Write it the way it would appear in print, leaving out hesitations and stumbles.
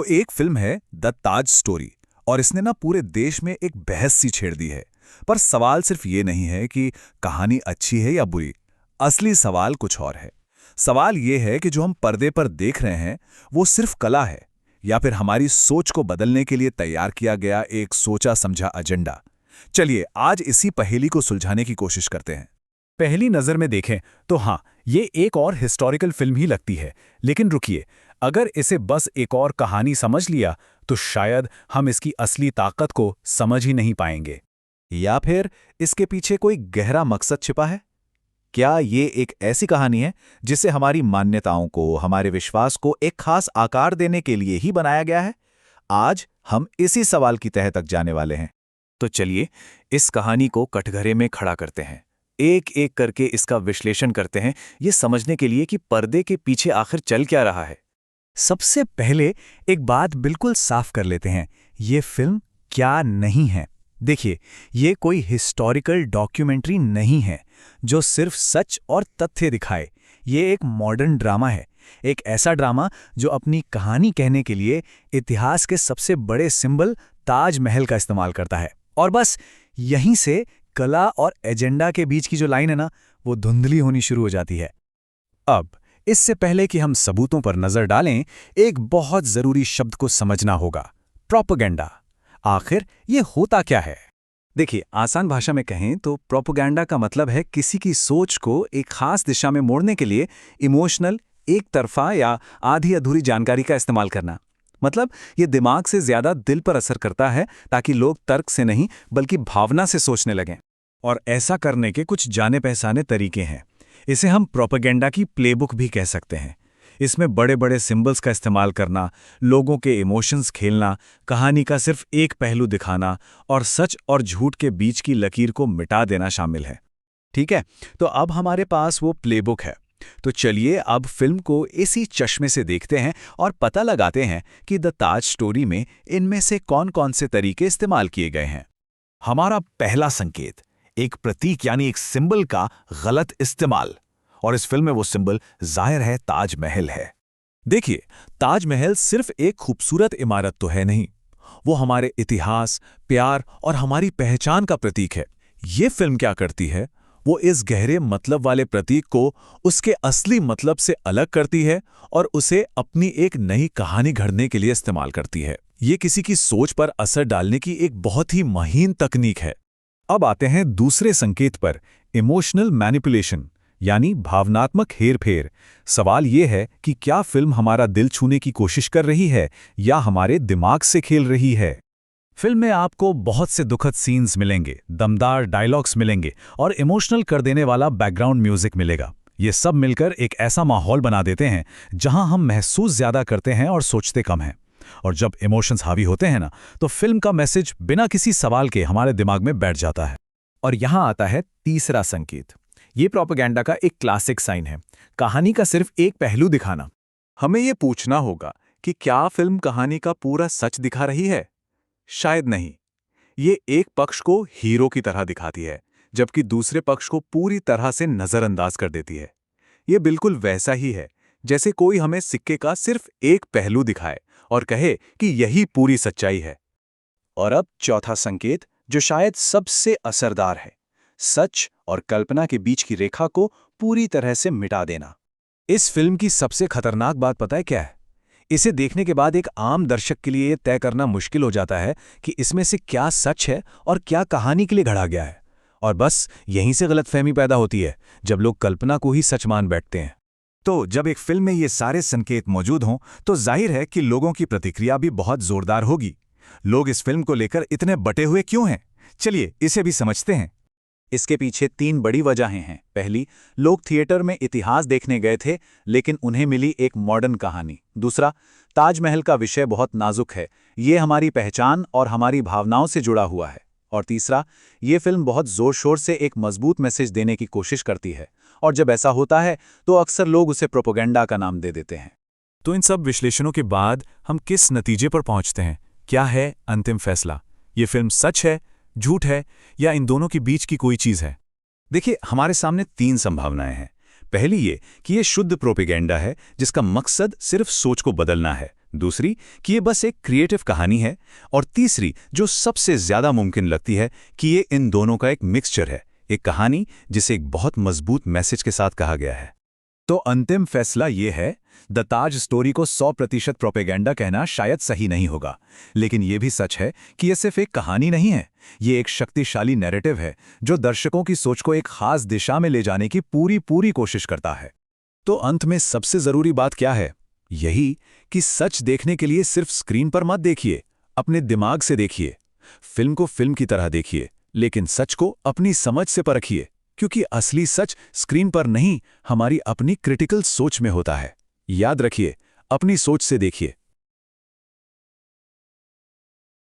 तो एक फिल्म है द ताज स्टोरी और इसने ना पूरे देश में एक बहस सी छेड़ दी है। पर सवाल सिर्फ ये नहीं है कि कहानी अच्छी है या बुरी। असली सवाल कुछ और है। सवाल ये है कि जो हम पर्दे पर देख रहे हैं वो सिर्फ कला है या फिर हमारी सोच को बदलने के लिए तैयार किया गया एक सोचा समझा एजेंडा। चलिए आज इसी पहेली को सुलझाने की कोशिश करते हैं। पहली नज़र में देखें तो हाँ, ये एक और हिस्टोरिकल फिल्म ही लगती है। लेकिन रुकिए, अगर इसे बस एक और कहानी समझ लिया तो शायद हम इसकी असली ताकत को समझ ही नहीं पाएंगे। या फिर इसके पीछे कोई गहरा मकसद छिपा है? क्या ये एक ऐसी कहानी है जिसे हमारी मान्यताओं को, हमारे विश्वास को एक खास आकार देने के लिए ही बनाया गया है? आज हम इसी सवाल की तह तक जाने वाले हैं। तो चलिए इस कहानी को कटघरे में खड़ा करते हैं, एक एक करके इसका विश्लेषण करते हैं, ये समझने के लिए कि पर्दे के पीछे आखिर चल क्या रहा है। सबसे पहले एक बात बिल्कुल साफ कर लेते हैं, ये फिल्म क्या नहीं है। देखिए, ये कोई हिस्टोरिकल डॉक्यूमेंट्री नहीं है जो सिर्फ सच और तथ्य दिखाए। ये एक मॉडर्न ड्रामा है, एक ऐसा ड्रामा जो अपनी कहानी कहने के लिए इतिहास के सबसे बड़े सिंबल ताजमहल का इस्तेमाल करता है। और बस यहीं से कला और एजेंडा के बीच की जो लाइन है ना, वो धुंधली होनी शुरू हो जाती है। अब इससे पहले कि हम सबूतों पर नजर डालें, एक बहुत जरूरी शब्द को समझना होगा, प्रोपेगेंडा। आखिर ये होता क्या है? देखिए, आसान भाषा में कहें तो प्रोपेगेंडा का मतलब है किसी की सोच को एक खास दिशा में मोड़ने के लिए इमोशनल, एक तरफा या आधी अधूरी जानकारी का इस्तेमाल करना। मतलब ये दिमाग से ज्यादा दिल पर असर करता है ताकि लोग तर्क से नहीं बल्कि भावना से सोचने लगें। और ऐसा करने के कुछ जाने पहचाने तरीके हैं। इसे हम प्रोपेगेंडा की प्लेबुक भी कह सकते हैं। इसमें बड़े बड़े सिंबल्स का इस्तेमाल करना, लोगों के इमोशंस खेलना, कहानी का सिर्फ एक पहलू दिखाना और सच और झूठ के बीच की लकीर को मिटा देना शामिल है। ठीक है, तो अब हमारे पास वो प्लेबुक है। तो चलिए अब फिल्म को इसी चश्मे से देखते हैं और पता लगाते हैं कि द ताज स्टोरी में इनमें से कौन कौन से तरीके इस्तेमाल किए गए हैं। हमारा पहला संकेत, एक प्रतीक यानी एक सिंबल का गलत इस्तेमाल। और इस फिल्म में वो सिंबल जाहिर है ताजमहल है। देखिए, ताजमहल सिर्फ एक खूबसूरत इमारत तो है नहीं, वो हमारे इतिहास, प्यार और हमारी पहचान का प्रतीक है। ये फिल्म क्या करती है, वो इस गहरे मतलब वाले प्रतीक को उसके असली मतलब से अलग करती है और उसे अपनी एक नई कहानी घड़ने के लिए इस्तेमाल करती है। ये किसी की सोच पर असर डालने की एक बहुत ही महीन तकनीक है। अब आते हैं दूसरे संकेत पर, इमोशनल मैनिपुलेशन यानी भावनात्मक हेरफेर। सवाल यह है कि क्या फिल्म हमारा दिल छूने की कोशिश कर रही है या हमारे दिमाग से खेल रही है। फिल्म में आपको बहुत से दुखद सीन्स मिलेंगे, दमदार डायलॉग्स मिलेंगे और इमोशनल कर देने वाला बैकग्राउंड म्यूजिक मिलेगा। ये सब मिलकर एक ऐसा माहौल बना देते हैं जहां हम महसूस ज्यादा करते हैं और सोचते कम हैं। और जब इमोशंस हावी होते हैं ना, तो फिल्म का मैसेज बिना किसी सवाल के हमारे दिमाग में बैठ जाता है। और यहां आता है तीसरा संकेत। ये प्रोपेगेंडा का एक क्लासिक साइन है, कहानी का सिर्फ एक पहलू दिखाना। हमें ये पूछना होगा कि क्या फिल्म कहानी का पूरा सच दिखा रही है? शायद नहीं। ये एक पक्ष को हीरो की तरह दिखाती है, जबकि दूसरे पक्ष को पूरी तरह से नजरअंदाज कर देती है। ये बिल्कुल वैसा ही है जैसे कोई हमें सिक्के का सिर्फ एक पहलू दिखाए और कहे कि यही पूरी सच्चाई है। और अब चौथा संकेत, जो शायद सबसे असरदार है, सच और कल्पना के बीच की रेखा को पूरी तरह से मिटा देना। इस फिल्म की सबसे खतरनाक बात पता है क्या है? इसे देखने के बाद एक आम दर्शक के लिए यह तय करना मुश्किल हो जाता है कि इसमें से क्या सच है और क्या कहानी के लिए घड़ा गया है। और बस यहीं से गलतफहमी पैदा होती है, जब लोग कल्पना को ही सच मान बैठते हैं। तो जब एक फिल्म में ये सारे संकेत मौजूद हों, तो जाहिर है कि लोगों की प्रतिक्रिया भी बहुत जोरदार होगी। लोग इस फिल्म को लेकर इतने बटे हुए क्यों हैं? चलिए इसे भी समझते हैं। इसके पीछे 3 बड़ी वजहें हैं। पहली, लोग थिएटर में इतिहास देखने गए थे, लेकिन उन्हें मिली एक मॉडर्न कहानी। दूसरा, ताजमहल का विषय बहुत नाजुक है, ये हमारी पहचान और हमारी भावनाओं से जुड़ा हुआ है। और तीसरा, ये फिल्म बहुत जोर शोर से एक मजबूत मैसेज देने की कोशिश करती है, और जब ऐसा होता है तो अक्सर लोग उसे प्रोपेगेंडा का नाम दे देते हैं। तो इन सब विश्लेषणों के बाद हम किस नतीजे पर पहुंचते हैं? क्या है अंतिम फैसला? ये फिल्म सच है, झूठ है, या इन दोनों के बीच की कोई चीज है? देखिए, हमारे सामने 3 संभावनाएं हैं। पहली ये कि ये शुद्ध प्रोपेगेंडा है जिसका मकसद सिर्फ सोच को बदलना है, दूसरी कि ये बस एक क्रिएटिव कहानी है, और तीसरी जो सबसे ज्यादा मुमकिन लगती है कि ये इन दोनों का एक मिक्सचर है, एक कहानी जिसे एक बहुत मजबूत मैसेज के साथ कहा गया है। तो अंतिम फैसला ये है, द ताज स्टोरी को 100% प्रोपेगेंडा कहना शायद सही नहीं होगा, लेकिन ये भी सच है कि ये सिर्फ एक कहानी नहीं है, ये एक शक्तिशाली नैरेटिव है जो दर्शकों की सोच को एक खास दिशा में ले जाने की पूरी कोशिश करता है। तो अंत में सबसे जरूरी बात क्या है? यही कि सच देखने के लिए सिर्फ स्क्रीन पर मत देखिए, अपने दिमाग से देखिए। फिल्म को फिल्म की तरह देखिए, लेकिन सच को अपनी समझ से परखिए, क्योंकि असली सच स्क्रीन पर नहीं, हमारी अपनी क्रिटिकल सोच में होता है। याद रखिए, अपनी सोच से देखिए,